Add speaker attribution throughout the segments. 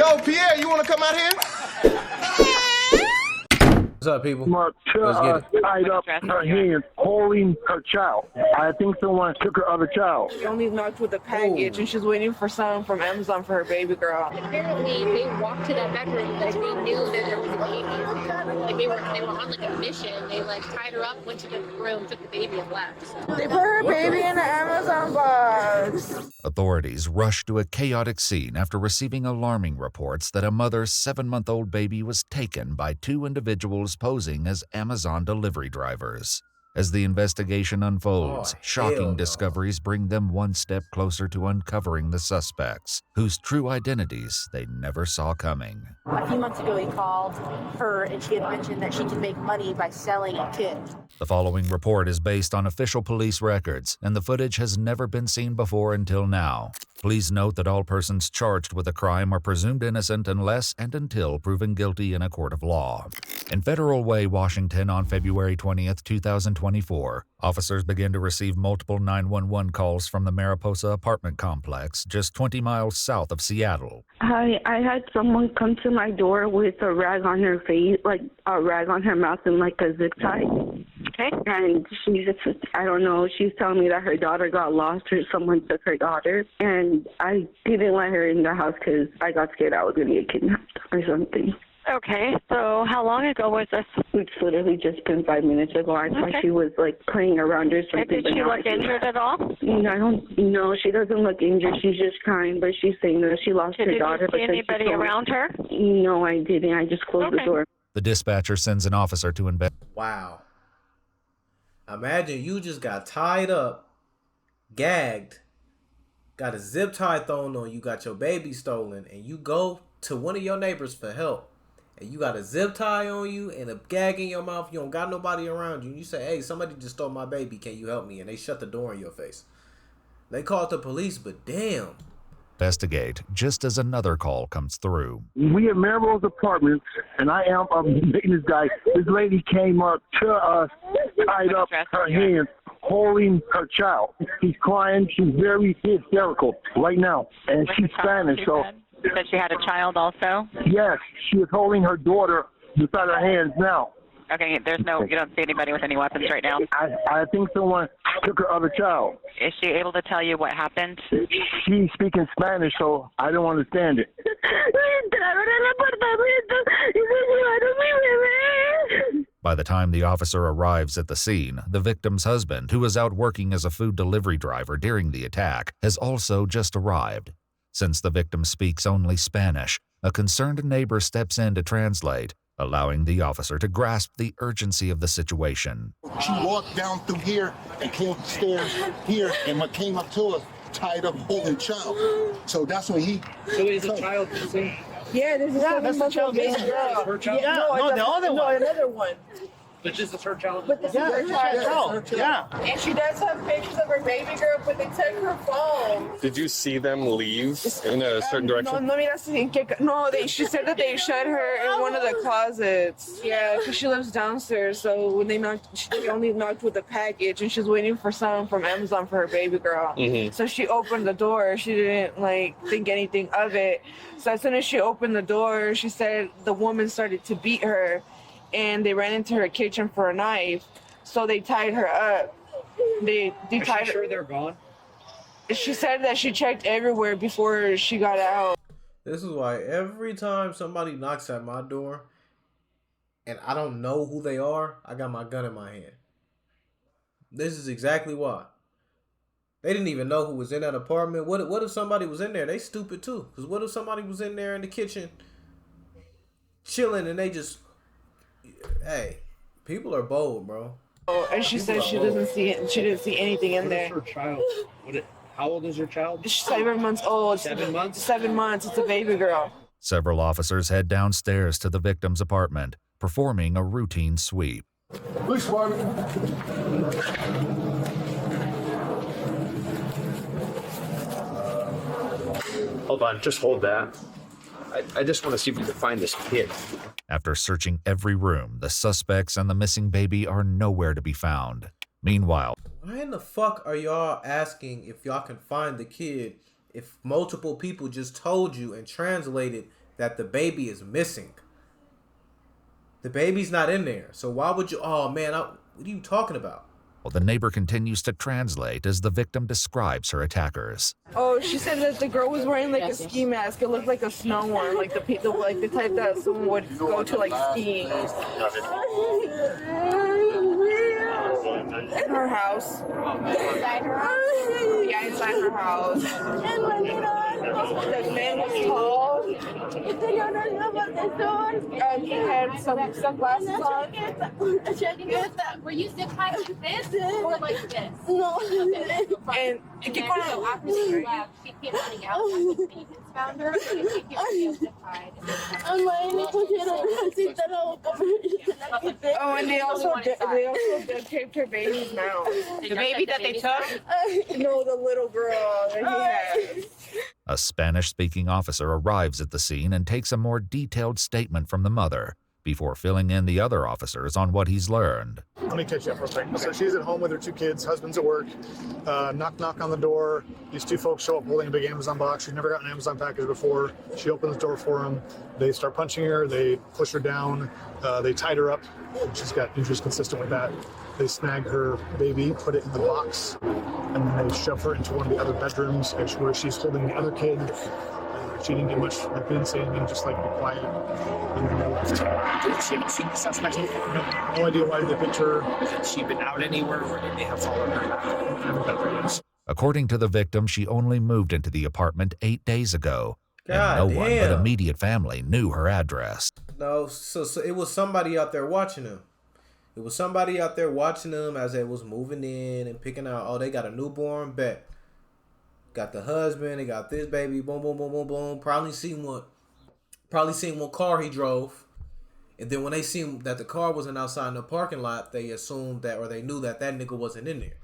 Speaker 1: Yo, Pierre, you want to come out here?
Speaker 2: What's up, people?
Speaker 3: Let's get it. Tied up her hands, holding her child. I think someone took her other child.
Speaker 4: She only knocked with a package, and she's waiting for some from Amazon for her baby girl.
Speaker 5: Apparently, they walked to that bedroom like they knew that there was a baby. Like they were on like a mission. They like tied her up, went to the room, took the baby, and left.
Speaker 4: They put her baby in the Amazon box.
Speaker 6: Authorities rushed to a chaotic scene after receiving alarming reports that a mother's 7-month-old baby was taken by two individuals posing as Amazon delivery drivers. As the investigation unfolds, shocking discoveries bring them one step closer to uncovering the suspects, whose true identities they never saw coming.
Speaker 7: A few months ago, he called her and she had mentioned that she can make money by selling kids.
Speaker 6: The following report is based on official police records, and the footage has never been seen before until now. Please note that all persons charged with a crime are presumed innocent unless and until proven guilty in a court of law. In Federal Way, Washington, on February 20th, 2024, officers began to receive multiple 911 calls from the Mariposa apartment complex just 20 miles south of Seattle.
Speaker 8: Hi, I had someone come to my door with a rag on her face, like a rag on her mouth and like a zip tie.
Speaker 7: Okay.
Speaker 8: And she's just, I don't know, she's telling me that her daughter got lost or someone took her daughter. And I didn't let her in the house because I got scared I was going to get kidnapped or something.
Speaker 7: Okay, so how long ago was this?
Speaker 8: It's literally just been 5 minutes ago. I thought she was like playing around or something.
Speaker 7: Did she look injured at all?
Speaker 8: I don't know. She doesn't look injured. She's just crying, but she's saying that she lost her daughter.
Speaker 7: Did you see anybody around her?
Speaker 8: No, I didn't. I just closed the door.
Speaker 6: The dispatcher sends an officer to investigate.
Speaker 2: Wow. Imagine you just got tied up, gagged, got a zip tie thrown on you, got your baby stolen, and you go to one of your neighbors for help. And you got a zip tie on you and a gag in your mouth. You don't got nobody around you. And you say, hey, somebody just stole my baby. Can you help me? And they shut the door in your face. They called the police, but damn.
Speaker 6: Investigate just as another call comes through.
Speaker 3: We at Melrose Apartments, and I am a maintenance guy. This lady came up to us, tied up her hands, holding her child. She's crying. She's very hysterical right now. And she's Spanish, so...
Speaker 7: That she had a child also?
Speaker 3: Yes, she was holding her daughter beside her hands now.
Speaker 7: Okay, you don't see anybody with any weapons right now?
Speaker 3: I think someone took her other child.
Speaker 7: Is she able to tell you what happened?
Speaker 3: She's speaking Spanish, so I don't understand it.
Speaker 6: By the time the officer arrives at the scene, the victim's husband, who was out working as a food delivery driver during the attack, has also just arrived. Since the victim speaks only Spanish, a concerned neighbor steps in to translate, allowing the officer to grasp the urgency of the situation.
Speaker 9: She walked down through here and came up the stairs here, and what came up to us, tied up, holding child. So that's when he...
Speaker 2: So is a child missing?
Speaker 4: Yeah, there's that's the child baby girl.
Speaker 2: Her child?
Speaker 4: Yeah, no, the other one. No, another one.
Speaker 2: But this is her child?
Speaker 4: But this is her child.
Speaker 2: Yeah.
Speaker 4: And she does have pictures of her baby girl, but they took her phone.
Speaker 10: Did you see them leave in a certain direction?
Speaker 4: She said that they shut her in one of the closets. Yeah, because she lives downstairs. So when they knocked, she only knocked with a package, and she's waiting for some from Amazon for her baby girl.
Speaker 10: Mm-hmm.
Speaker 4: So she opened the door. She didn't think anything of it. So as soon as she opened the door, she said the woman started to beat her. And they ran into her kitchen for a knife, so they tied her up. They tied her. Sure they're gone? She said that she checked everywhere before she got out.
Speaker 2: This is why every time somebody knocks at my door and I don't know who they are, I got my gun in my hand. This is exactly why. They didn't even know who was in that apartment. What if somebody was in there? They stupid too. Because what if somebody was in there in the kitchen chilling and they just... Hey, people are bold, bro.
Speaker 4: Oh, and she said she didn't see anything in there.
Speaker 2: Her child? How old is your child?
Speaker 4: She's 7 months old.
Speaker 2: 7 months?
Speaker 4: 7 months. It's a baby girl.
Speaker 6: Several officers head downstairs to the victim's apartment, performing a routine sweep.
Speaker 9: Which one?
Speaker 10: Hold on, just hold that. I just want to see if we can find this kid.
Speaker 6: After searching every room, the suspects and the missing baby are nowhere to be found. Meanwhile,
Speaker 2: why in the fuck are y'all asking if y'all can find the kid if multiple people just told you and translated that the baby is missing. The baby's not in there. So why would you? Oh man, what are you talking about?
Speaker 6: The neighbor continues to translate as the victim describes her attackers.
Speaker 4: Oh, she said that the girl was wearing like a ski mask. It looked like a snow one, like the type that someone would go to like skiing. In her house. Inside her house? Yeah, inside her house. The man was tall. And he had some sunglasses on.
Speaker 5: Were you zip tied like this or like this? No.
Speaker 4: And it kept going
Speaker 5: so after she left, she came running out. The agents found her. And she came zip tied.
Speaker 4: Oh, and they also duct taped her baby's mouth.
Speaker 5: The baby that they took?
Speaker 4: No, the little girl that he had.
Speaker 6: A Spanish-speaking officer arrives at the scene and takes a more detailed statement from the mother before filling in the other officers on what he's learned.
Speaker 1: Let me catch you up real quick. So she's at home with her 2 kids, husband's at work, knock on the door. These 2 folks show up holding a big Amazon box. She's never gotten an Amazon package before. She opens the door for them. They start punching her, they push her down, they tied her up. She's got injuries consistent with that. They snag her baby, put it in the box, and then they shove her into one of the other bedrooms where she's holding the other kid. She didn't get much, didn't say anything, just like be quiet. And then they left.
Speaker 10: She hadn't seen the suspect?
Speaker 1: No idea why they picked her.
Speaker 10: Has she been out anywhere, or did they have followed her?
Speaker 6: According to the victim, she only moved into the apartment 8 days ago.
Speaker 2: God
Speaker 6: and no one but
Speaker 2: damn.
Speaker 6: immediate family knew her address.
Speaker 2: No, so it was somebody out there watching them. It was somebody out there watching them as they was moving in and picking out, oh, they got a newborn, bet. Got the husband, they got this baby, boom, boom, boom, boom, boom. Probably seen what car he drove. And then when they seen that the car wasn't outside in the parking lot, they assumed that, or they knew that nigga wasn't in there.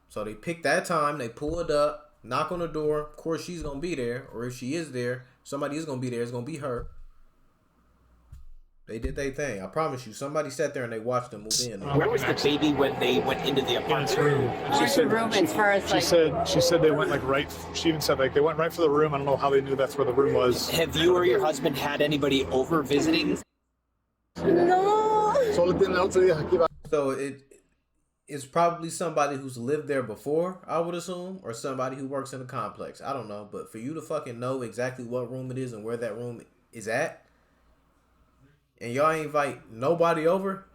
Speaker 2: So they picked that time, they pulled up, knock on the door. Of course, she's going to be there, or if she is there, somebody is going to be there. It's going to be her. They did their thing. I promise you. Somebody sat there and they watched them move in.
Speaker 10: Where was the baby when they went into the apartment?
Speaker 1: She said they went like right. She even said like they went right for the room. I don't know how they knew that's where the room was.
Speaker 10: Have you or your husband had anybody over visiting?
Speaker 1: No.
Speaker 2: So it's probably somebody who's lived there before, I would assume, or somebody who works in the complex. I don't know, but for you to fucking know exactly what room it is and where that room is at, and y'all ain't invite nobody over,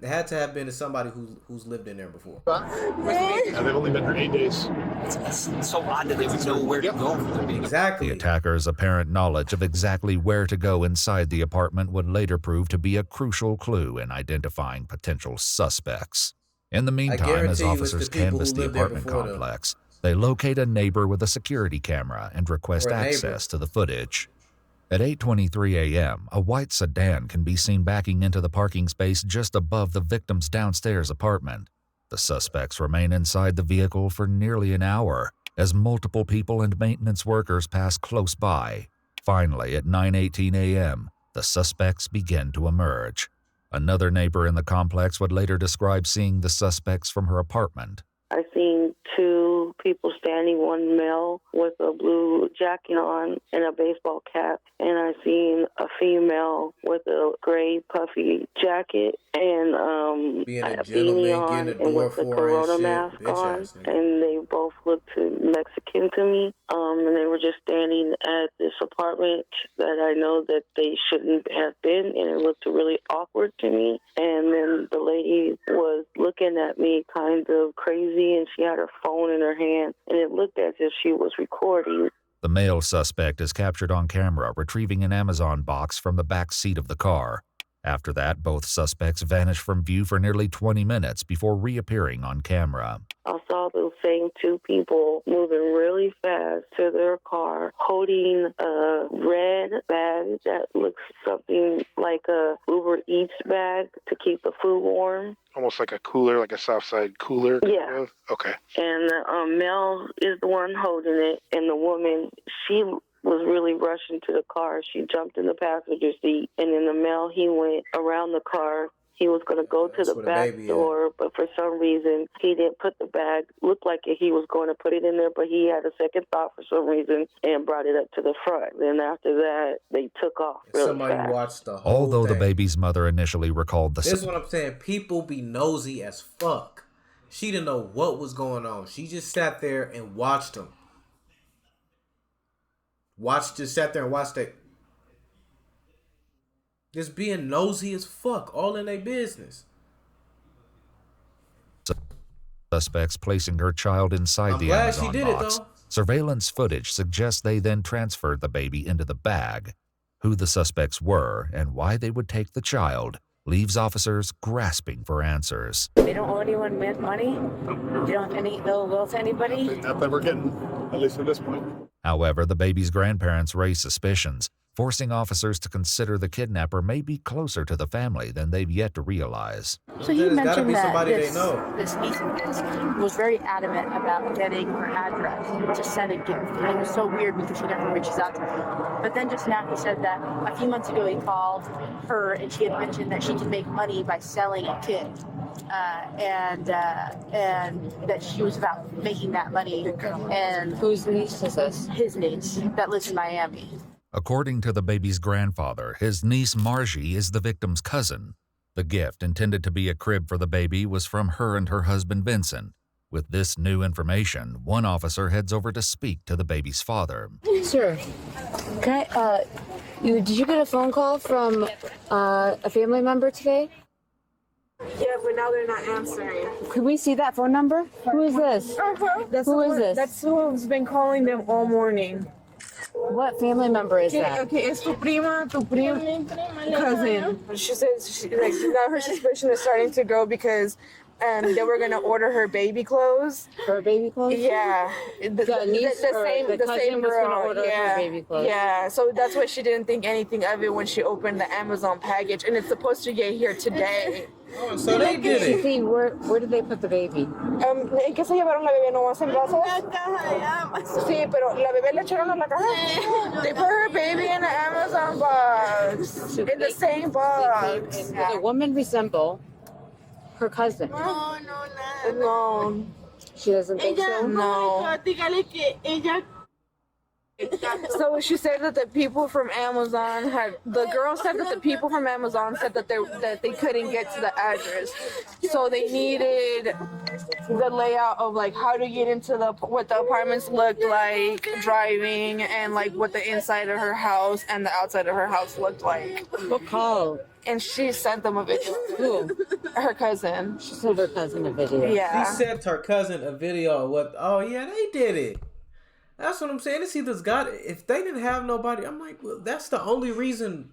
Speaker 2: it had to have been to somebody who's lived in there before.
Speaker 1: Yeah, they've only been here 8 days.
Speaker 10: It's so odd that they would know where to go.
Speaker 2: Exactly.
Speaker 6: The attacker's apparent knowledge of exactly where to go inside the apartment would later prove to be a crucial clue in identifying potential suspects. In the meantime, as officers canvass the apartment complex, they locate a neighbor with a security camera and request access to the footage. At 8:23 a.m., a white sedan can be seen backing into the parking space just above the victim's downstairs apartment. The suspects remain inside the vehicle for nearly an hour as multiple people and maintenance workers pass close by. Finally, at 9:18 a.m., the suspects begin to emerge. Another neighbor in the complex would later describe seeing the suspects from her apartment.
Speaker 8: I seen 2 people standing, one male with a blue jacket on and a baseball cap, and I seen a female with a gray puffy jacket and a beanie on and with a Corona mask on, and they both looked Mexican to me, and they were just standing at this apartment that I know that they shouldn't have been, and it looked really awkward to me, and then the lady was looking at me kind of crazy, and she had her phone in her hand, and it looked as if she was recording.
Speaker 6: The male suspect is captured on camera retrieving an Amazon box from the back seat of the car. After that, both suspects vanish from view for nearly 20 minutes before reappearing on camera.
Speaker 8: I saw those same 2 people moving really fast to their car, holding a red bag that looks something like a Uber Eats bag to keep the food warm.
Speaker 1: Almost like a cooler, like a Southside cooler.
Speaker 8: Yeah.
Speaker 1: Okay.
Speaker 8: And the male is the one holding it, and the woman, she was really rushing to the car. She jumped in the passenger seat, and then the male, he went around the car He was going to go to
Speaker 2: That's
Speaker 8: the
Speaker 2: where the
Speaker 8: back
Speaker 2: baby
Speaker 8: door, but for some reason he didn't put the bag. Looked like he was going to put it in there, but he had a second thought for some reason and brought it up to the front. Then after that, they took off really
Speaker 2: Somebody
Speaker 8: fast.
Speaker 2: watched the whole
Speaker 6: Although the
Speaker 2: thing.
Speaker 6: baby's mother initially recalled the
Speaker 2: This is what I'm saying. People be nosy as fuck. She didn't know what was going on. She just sat there and watched them. Just sat there and watched it. Just being nosy as fuck. All in their business.
Speaker 6: suspects placing her child inside
Speaker 2: I'm
Speaker 6: the
Speaker 2: glad she
Speaker 6: Amazon
Speaker 2: did it,
Speaker 6: box.
Speaker 2: though.
Speaker 6: Surveillance footage suggests they then transferred the baby into the bag. Who the suspects were and why they would take the child leaves officers grasping for answers.
Speaker 7: They don't owe anyone money. They don't have any ill will to anybody.
Speaker 1: Not that we're getting, at least at this point.
Speaker 6: However, the baby's grandparents raise suspicions, forcing officers to consider the kidnapper may be closer to the family than they've yet to realize.
Speaker 7: So he
Speaker 2: There's gotta
Speaker 7: mentioned
Speaker 2: be
Speaker 7: that
Speaker 2: somebody they know.
Speaker 7: this niece of his was very adamant about getting her address to send a gift. And it was so weird because she never reaches out to him. But then just now he said that a few months ago he called her and she had mentioned that she could make money by selling a kid. And that she was about making that money. And whose niece is this? His niece that lives in Miami.
Speaker 6: According to the baby's grandfather, his niece Margie is the victim's cousin. The gift intended to be a crib for the baby was from her and her husband Vincent. With this new information, one officer heads over to speak to the baby's father.
Speaker 11: Sir, can I, did you get a phone call from a family member today?
Speaker 4: Yeah, but now they're not answering.
Speaker 11: Could we see that phone number? Who is this? Who is this?
Speaker 4: That's who's been calling them all morning.
Speaker 11: What family member is that?
Speaker 4: Okay, it's tu prima, cousin. She says now her suspicion is starting to grow because they were gonna order her baby clothes.
Speaker 11: Her baby clothes?
Speaker 4: Yeah, the same girl. Yeah,
Speaker 11: baby clothes.
Speaker 4: Yeah, so that's why she didn't think anything of it when she opened the Amazon package, and it's supposed to get here today.
Speaker 2: Oh, so they did it.
Speaker 11: See, where did they put the baby?
Speaker 4: ¿En qué se llevaron la bebé? ¿No vas en brazos? Sí, pero la bebé le echaron a la caja. They put her baby in the Amazon box. In the same box.
Speaker 11: Does the woman resemble her cousin?
Speaker 4: No.
Speaker 11: She doesn't think so?
Speaker 4: No. So she said that the people from Amazon the girl said that the people from Amazon said that they couldn't get to the address. So they needed the layout of like how to get into what the apartments looked like, driving, and like what the inside of her house and the outside of her house looked like.
Speaker 11: What call?
Speaker 4: And she sent them a video.
Speaker 11: Who?
Speaker 4: Her cousin.
Speaker 11: She sent her cousin a video.
Speaker 4: Yeah.
Speaker 2: She sent her cousin a video of what, oh yeah, they did it. That's what I'm saying. It's either got, if they didn't have nobody, I'm like, well, that's the only reason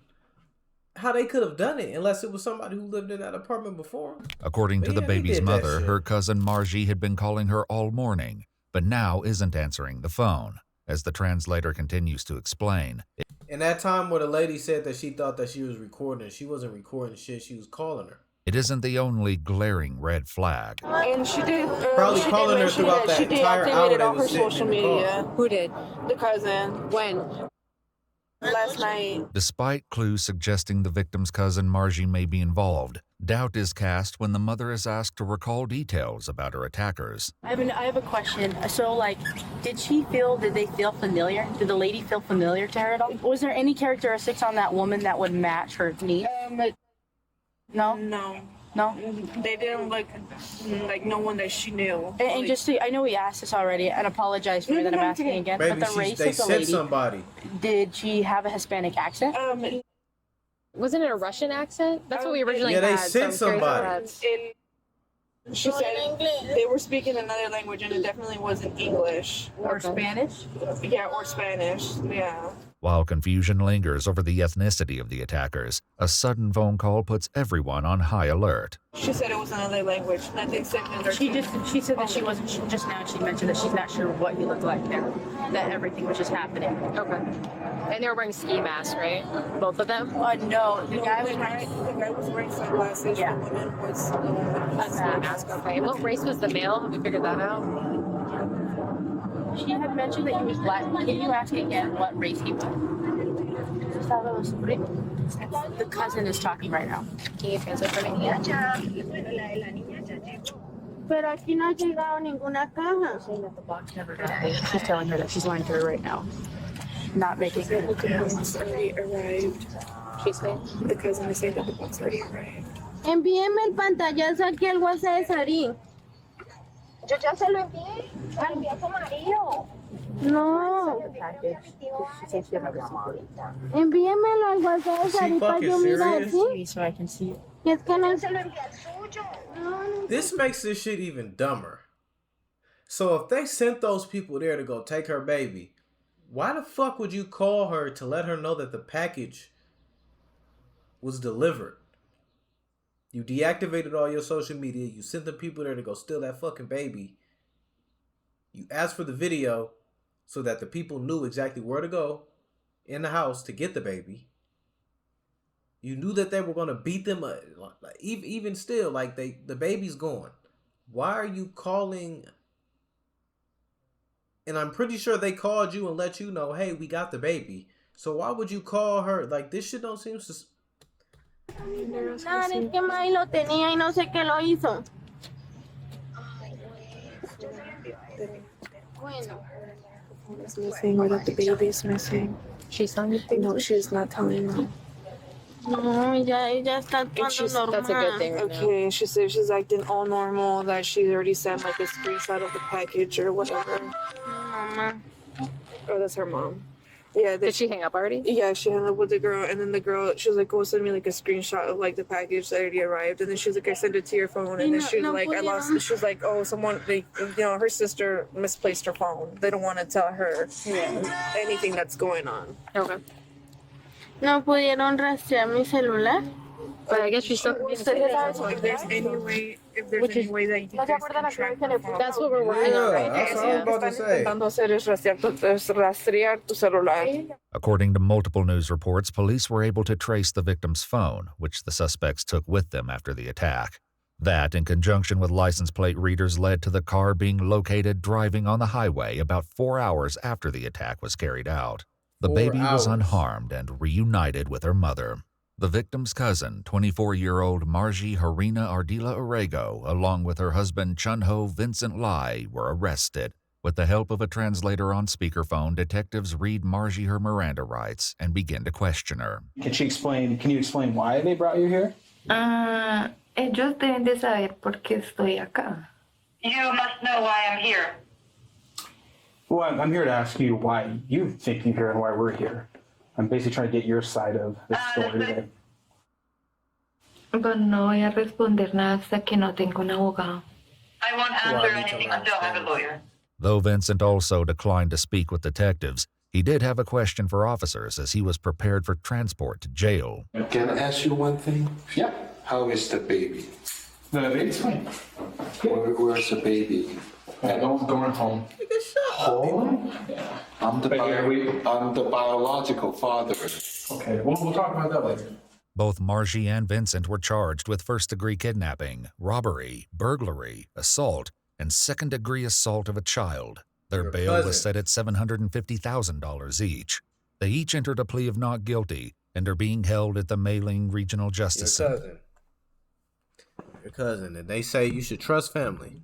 Speaker 2: how they could have done it, unless it was somebody who lived in that apartment before.
Speaker 6: According to the baby's mother, her cousin Margie had been calling her all morning, but now isn't answering the phone. As the translator continues to explain,
Speaker 2: In that time where the lady said that she thought that she was recording, she wasn't recording shit, she was calling her.
Speaker 6: it isn't the only glaring red flag.
Speaker 4: And she did.
Speaker 2: Probably
Speaker 4: she
Speaker 2: calling
Speaker 4: did
Speaker 2: her
Speaker 4: mention
Speaker 2: throughout
Speaker 4: that
Speaker 2: that
Speaker 4: she
Speaker 2: entire hour
Speaker 4: deactivated
Speaker 2: they
Speaker 4: all
Speaker 2: was
Speaker 4: her
Speaker 2: sitting
Speaker 4: social
Speaker 2: in the car.
Speaker 4: media.
Speaker 11: Who did?
Speaker 4: The cousin.
Speaker 11: When?
Speaker 4: Last night.
Speaker 6: Despite clues suggesting the victim's cousin Margie may be involved, doubt is cast when the mother is asked to recall details about her attackers.
Speaker 7: I have a question. So, did they feel familiar? Did the lady feel familiar to her at all? Was there any characteristics on that woman that would match her niece? No?
Speaker 4: No. They didn't look like no one that she knew.
Speaker 7: And just I know we asked this already, and apologize for that I'm asking again,
Speaker 2: Baby,
Speaker 7: but the race
Speaker 2: they
Speaker 7: of the
Speaker 2: sent
Speaker 7: lady,
Speaker 2: somebody.
Speaker 7: did she have a Hispanic accent?
Speaker 5: Wasn't it a Russian accent? That's what we originally
Speaker 2: Yeah, they
Speaker 5: had.
Speaker 2: sent
Speaker 5: so I'm curious
Speaker 2: somebody.
Speaker 5: if
Speaker 4: She said they were speaking another language, and it definitely wasn't English.
Speaker 7: Or Spanish?
Speaker 4: Yeah, or Spanish. Yeah.
Speaker 6: While confusion lingers over the ethnicity of the attackers, a sudden phone call puts everyone on high alert.
Speaker 4: She said it was another language. Nothing similar.
Speaker 7: She said that she wasn't. Just now she mentioned that she's not sure what he looked like there. That everything was just happening.
Speaker 5: Okay. And they were wearing ski masks, right? Both of them?
Speaker 7: No, the guy was
Speaker 4: The guy was wearing sunglasses.
Speaker 7: Yeah.
Speaker 4: The woman was.
Speaker 5: A ski mask, okay. What race was the male? Have we figured that out?
Speaker 7: She had mentioned that he was Latin. Can you ask again what race he was? The cousin is talking right now.
Speaker 5: Can you translate for me?
Speaker 12: Pero aquí no ha llegado ninguna caja.
Speaker 7: She's telling her that she's lying to her right now. Not making it.
Speaker 4: The box already arrived.
Speaker 5: She's saying.
Speaker 4: The cousin is saying that the box already arrived.
Speaker 12: Envíeme el pantallazo aquí al WhatsApp de Sarín.
Speaker 13: Yo ya se lo envié. Lo envié a tu marido.
Speaker 12: No. Envíemelo al WhatsApp de Sarín para yo mirar, ¿sí?
Speaker 7: So I can see it.
Speaker 12: Y es que no
Speaker 13: Se lo envié al suyo.
Speaker 2: This makes this shit even dumber. So if they sent those people there to go take her baby, why the fuck would you call her to let her know that the package was delivered? You deactivated all your social media. You sent the people there to go steal that fucking baby. You asked for the video so that the people knew exactly where to go in the house to get the baby. You knew that they were going to beat them. Even still, like the baby's gone. Why are you calling? And I'm pretty sure they called you and let you know, hey, we got the baby. So why would you call her? Like, this shit don't seem to...
Speaker 12: Nada, es que May lo tenía y no sé qué lo hizo. Bueno.
Speaker 4: It's missing or that the baby is missing.
Speaker 5: She's telling you?
Speaker 4: No, she's not telling them.
Speaker 12: No, ella está actuando normal.
Speaker 5: That's a good thing right now.
Speaker 4: Okay, she said she's acting all normal, that she already sent like a screenshot of the package or whatever.
Speaker 12: Mamá.
Speaker 4: Oh, that's her mom. Yeah.
Speaker 5: Did she hang up already?
Speaker 4: Yeah, she hung up with the girl, and then the girl, she was like, "Go send me like a screenshot of like the package that already arrived." And then she was like, "I sent it to your phone." And then she was like, "I lost." She was like, "Oh, someone, her sister misplaced her phone. They don't want to tell her anything that's going on."
Speaker 5: Okay.
Speaker 12: No pudieron rastrear mi celular.
Speaker 5: But I guess she's still.
Speaker 4: If there's any way that you guys can track the phone.
Speaker 5: That's what we're working on right now.
Speaker 2: That's what I was about to say.
Speaker 4: Intentando hacer es rastrear tu celular.
Speaker 6: According to multiple news reports, police were able to trace the victim's phone, which the suspects took with them after the attack. That, in conjunction with license plate readers, led to the car being located driving on the highway about 4 hours after the attack was carried out. The
Speaker 2: 4
Speaker 6: baby was
Speaker 2: hours.
Speaker 6: unharmed and reunited with her mother. The victim's cousin, 24-year-old Margie Harina Ardila Orego, along with her husband Chunho Vincent Lai, were arrested. With the help of a translator on speakerphone, detectives read Margie her Miranda rights and begin to question her.
Speaker 14: Can you explain why they brought you here?
Speaker 13: Ellos deben de saber por qué estoy acá. You must know why I'm here.
Speaker 14: Well, I'm here to ask you why you think you're here and why we're here. I'm basically trying to get your side of the story today.
Speaker 13: But no voy a responder nada hasta que no tengo un abogado. I won't answer
Speaker 2: Well,
Speaker 13: anything until I have a lawyer.
Speaker 6: Though Vincent also declined to speak with detectives, he did have a question for officers as he was prepared for transport to jail.
Speaker 15: Can I ask you one thing?
Speaker 14: Yeah.
Speaker 15: How is the baby?
Speaker 14: The baby's fine.
Speaker 15: Where's the baby?
Speaker 14: Going home.
Speaker 15: Home?
Speaker 14: Yeah.
Speaker 15: I'm the biological father.
Speaker 14: Okay, we'll talk about that later.
Speaker 6: Both Margie and Vincent were charged with first-degree kidnapping, robbery, burglary, assault, and second-degree assault of a child. Their bail was set at $750,000 each. They each entered a plea of not guilty and are being held at the Mei Ling Regional Justice Center.
Speaker 2: Your cousin. And they say you should trust family.